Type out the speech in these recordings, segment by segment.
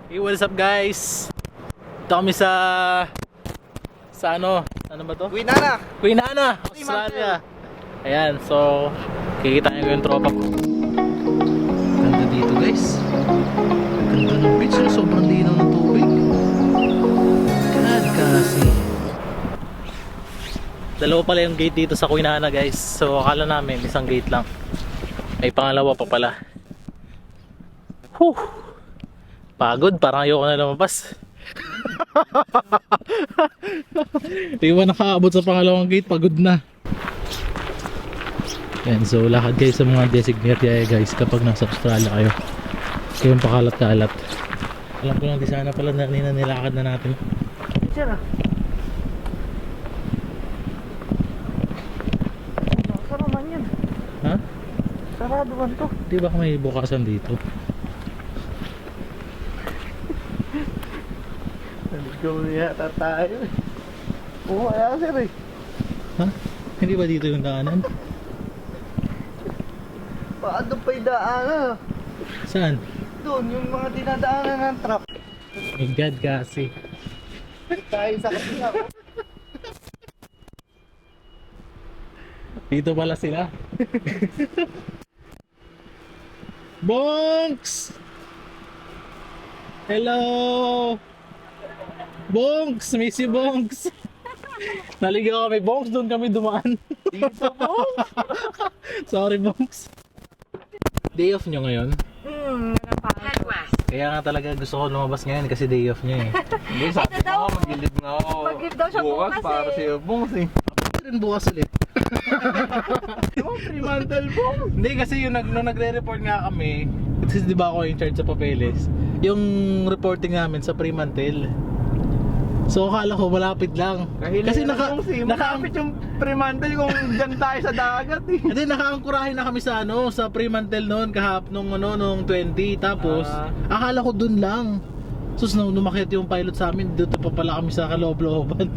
Hey, what's up guys? Ito kami sa ano ba to? Queen Ana, Australia. Ayan, so kikita nyo yung tropa ko. Ganda dito guys. Ganda ng beach, sobrang linaw ng tubig. God kasi. Dalawa pala yung gate dito sa Queen Ana guys. So akala namin isang gate lang. Ay pangalawa pa pala. Whew. Pagod, parang ayoko na lumabas. Di ba nakaabot sa pangalawang gate, pagod na. Yan, so lakad kayo sa mga designated area guys kapag nasa Australia kayo. Kayong pakalat-kalat. Alam ko lang di sana pala na nilakad na natin. Sira. Sarado man yan. Ha? Sarado man to. Di ba may bukasan dito? Naligaw na yata tayo eh. Oo, kaya sir eh. Ha? Hindi ba dito yung daanan? Paano pa yung daanan? Saan? Doon, yung mga dinadaanan ng truck. My God kasi. Tayo sa kanila. Dito pala sila. Bonks! Hello! Bonks! Miss you, Bonks! Naligaw kami, Bonks. Doon kami dumaan. Dito po. Sorry, Bonks. Day off nyo ngayon? Kaya nga talaga gusto ko lumabas ngayon kasi day off nyo eh. Hindi, sabi ko mag-gilid nga ako. Mag-gilid daw siya bukas para eh. sa'yo, Bungs eh. Pwede rin bukas ulit. Yung fremantle, Bungs. Hindi kasi yung nung nagre-report nga kami, kasi di ba ako in charge sa papeles, yung reporting namin sa Fremantle. So akala ko malapit lang. Kasi nakapit yung fremantle kung dyan tayo sa dagat eh. Hindi, nakaangkurahin na kami sa sa Fremantle noon nung 20, tapos akala ko dun lang. Sus, nung lumakit yung pilot sa amin, dito pa pala kami sa kaloob-looban.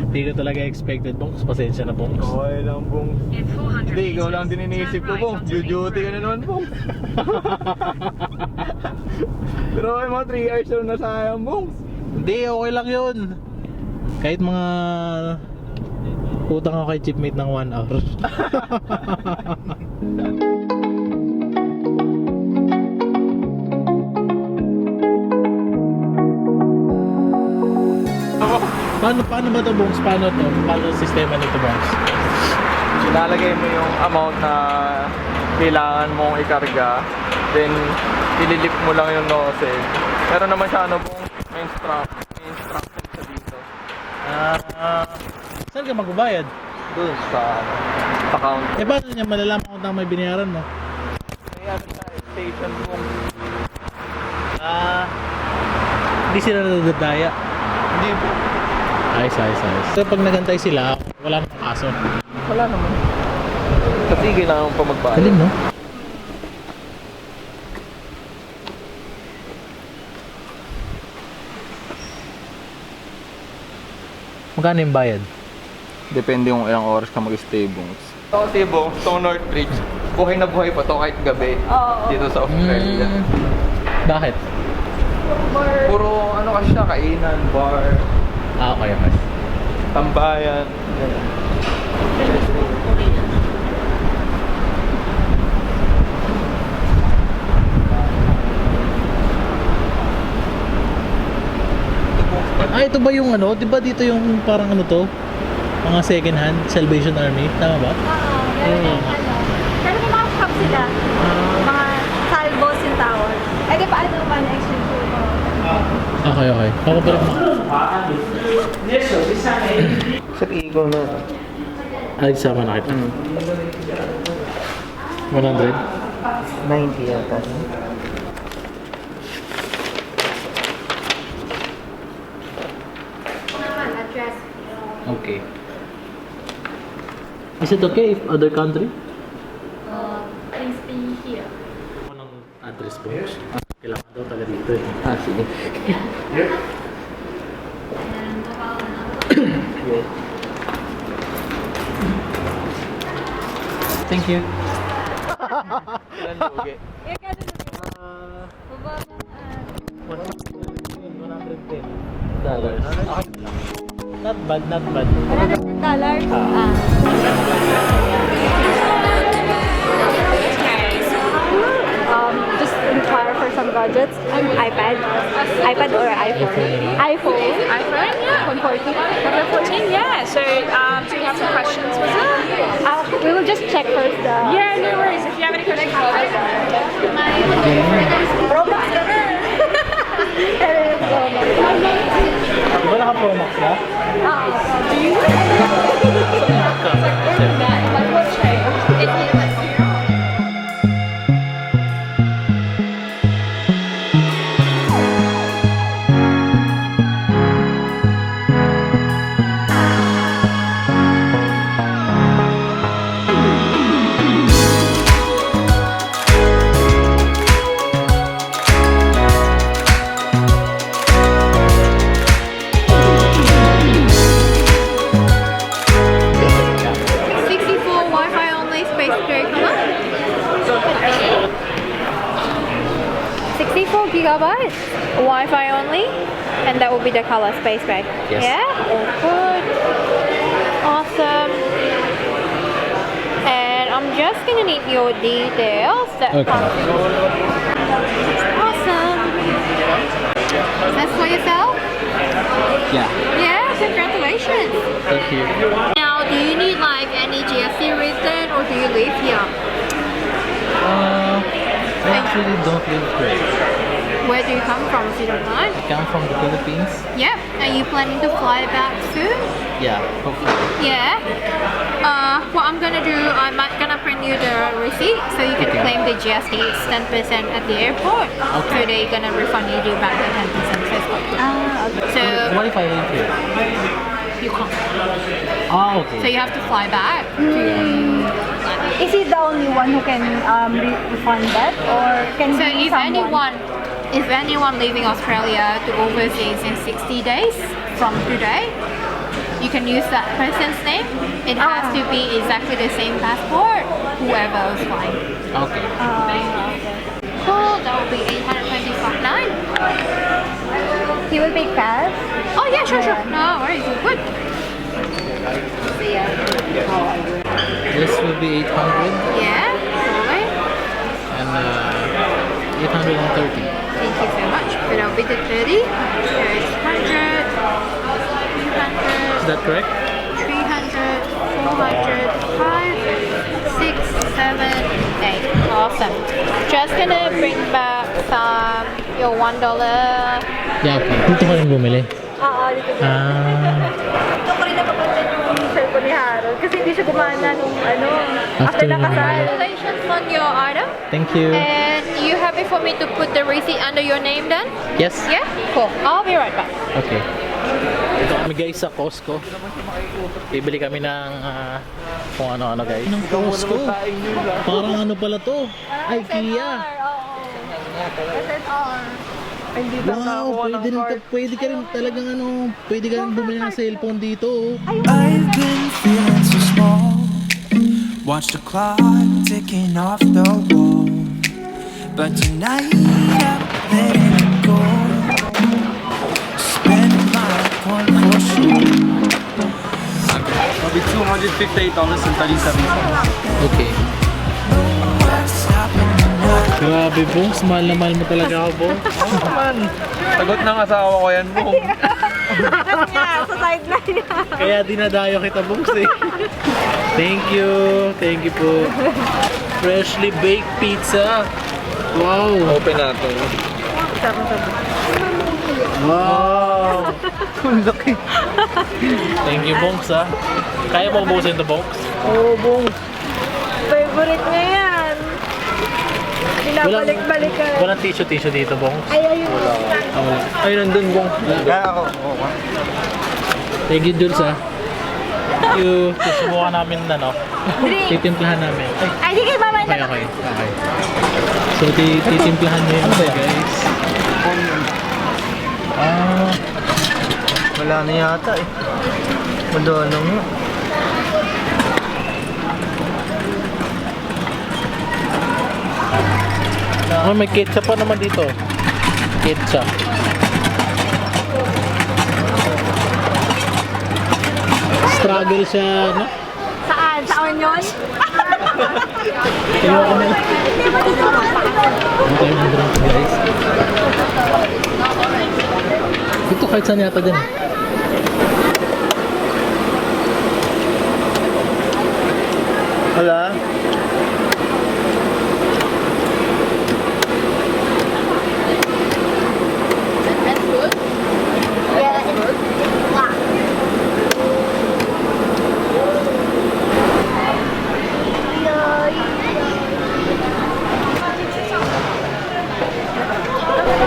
Hindi ko talaga expected, Bongs. Pasensya na, Bongs. Okay lang, Bungs. Hindi, ikaw lang din iniisip ko, Bungs. Duty ka na naman, Bungs. Pero okay, mga 3 hours na sayang, Bungs. Hindi, okay lang yun. Kahit mga utang ako kay chipmate ng 1 hour. Paano ba ito, Bongs? Paano ang sistema nito, Bongs? Ilalagay mo yung amount na kailangan mong ikarga, then ililip mo lang yung nozzle. Pero naman siya Bungs, may instruction sa dito. Saan ka magbabayad? Doon sa account. Eh paano niya malalaman kung tama may binayaran mo? May station Bungs. Hindi sila nadadaya. Hindi po. Ayos. So pag nagantay sila, wala nang kaso. Wala naman. Kasi kailangan mo pa magbayad. Galing, no? Magkano yung bayad? Depende kung ilang oras ka mag-stay, Bungs. Ito kasi, Bungs, itong North Bridge, buhay na buhay pa to kahit gabi. Dito sa Australia. Bakit? Puro ano kasi siya, kainan, bar, Okay. tambayan. Ito ba yung di ba dito yung parang to? Mga second hand, Salvation Army, tama ba? Meron yung pero may mga shop sila. Mga salvos yung tawag. Eh di paano ba na-exchange mo? Okay. Ako pa rin. Sir, ikaw na. Ay, sama na kita. 100? 90 yata. Address. Okay. Is it okay if other country? Please be here. Ako ng address box. Kailangan daw taga dito eh. Sige. And Thank you. Ilan lugi? Baba mo. Not bad, not bad. $100. Just inquire for some gadgets. iPad or iPhone? iPhone. iPhone, yeah. 140. Number 14, yeah. So, do you have some questions, was it? We will just check first the... Yeah, no worries. If you have any questions, Diba naka-Pro Max na? Do you? Gigabytes, Wi-Fi only, and that will be the color space gray. Yes. Yeah? Oh, good. Awesome. And I'm just gonna need your details. Okay. Awesome. That's for yourself? Yeah. Yeah, congratulations. Thank you. Now, do you need like any GST reason or do you live here? I actually don't live here. Where do you come from, if you don't mind? I come from the Philippines. Yep. Are you planning to fly back soon? Yeah, hopefully. Yeah. What I'm gonna do, I'm gonna print you the receipt so you can claim the GST. It's 10% at the airport. So they're gonna refund you back the 10%. Okay. So What if I live here? you can't. Oh, okay. So you have to fly back. Is he the only one who can refund that, or can So be if anyone leaving Australia to overseas in 60 days from today, you can use that person's name. It has to be exactly the same passport, whoever is flying. Okay. Cool, that will be $825.9. He will pay cash? Oh yeah, sure. No worries, you're good. This will be 800 Yeah, totally. and 830. Thank you so much. So that'll be the 30. There's 100, 200. Is that correct? 300, 400, 5, 6, 7, 8. Awesome. Just gonna bring back some your $1. Yeah, okay. Dito ka rin bumili? Oo, dito. Gusto ko rin napapansin yung cellphone ni Harold kasi hindi siya gumana nung after na kasal. Congratulations on your item. Thank you. And you happy for me to put the receipt under your name then? Yes. Yeah? Cool. I'll be right back. Okay. Ito kami guys sa Costco. Bibili kami ng kung ano-ano guys. Ng Costco. Parang ano pala to? IKEA. Wow, pwede ka rin talagang pwede ka rin bumili ng cellphone dito. I've been feeling so small. Watch the clock ticking off the wall. But tonight I'm letting it go. Spend my one for sure. It'll be $258.37. Okay. Grabe Bongs, mahal na mahal mo talaga ako Bongs. Oo man. Sagot ng asawa ko yan, Bong. Yeah, sa sideline niya. Kaya dinadayo kita Bongs eh. Thank you po. Freshly baked pizza. Wow. Open natin. Wow. Ang laki. Thank you Bongs ah. Kaya mo ubusin ito Bongs? Oo, Bong. Favorite niya yan. Binabalik-balikan. Walang tissue dito Bongs? Ay, ayun. Ay, nandun, Bong. Kaya ako. Thank you Jules ah. Thank you. Susubukan namin titimplahan namin. Ay, sige, mamaya na. Okay. So titimplahan nyo yun guys. Wala na yata eh. Madonna mo. May ketchup pa naman dito. Ketchup. Nag-struggle siya, no? Saan? Sa Onion? Ayoko na. Okay, mag-drink guys. Ito kahit saan yata din. Wala.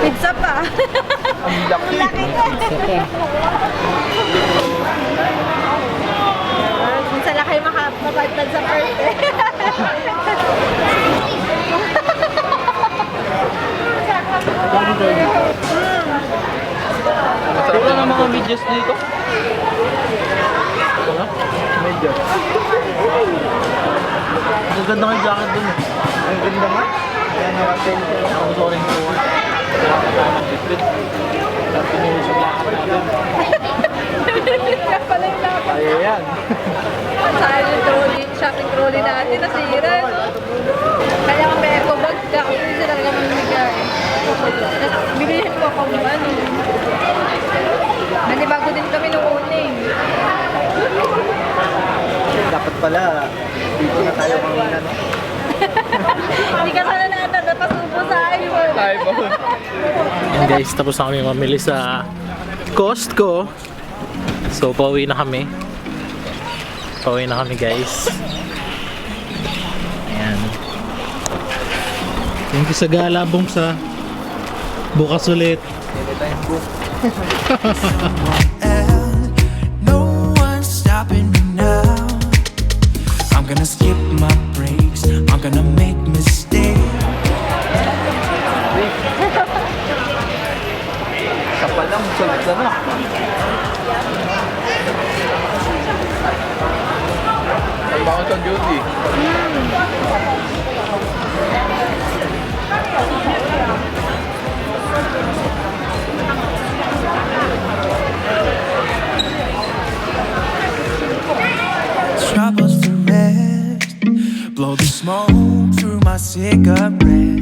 Pizza pa. Ang laki. Isa pa. Minsan lang kayo makapagpad sa birthday. Puro na mga medyas dito. Medyas. Ang ganda ng jacket dun eh. Ang ganda nga. Kaya nakatel siya. Ang gusto ko rin po. Wala tayo mag-bitbit. Tapos pinuhos yung lakad natin. Pala yung dapat. Kaya yan. Saan yung trolley, shopping trolley natin, nasira. Kaya kung may eco bag, ako din sila talaga mamimigay. Bilihin ko kung ano. Nanibago din kami nung uning. Dapat pala, dito na tayo kanina, no? Hindi ka sana natin napasubo sa iPhone. iPhone. And guys, tapos na kami mamili sa Costco. So, pauwi na kami. Pauwi na kami guys. Ayan. Thank you sa galabong sa bukas ulit. And no one's stopping me now. I'm gonna skip my breaks. I'm gonna make mistakes. Sa palang, sulit na na. Ang bakit ang duty? Troubles to rest. Blow the smoke through my cigarette.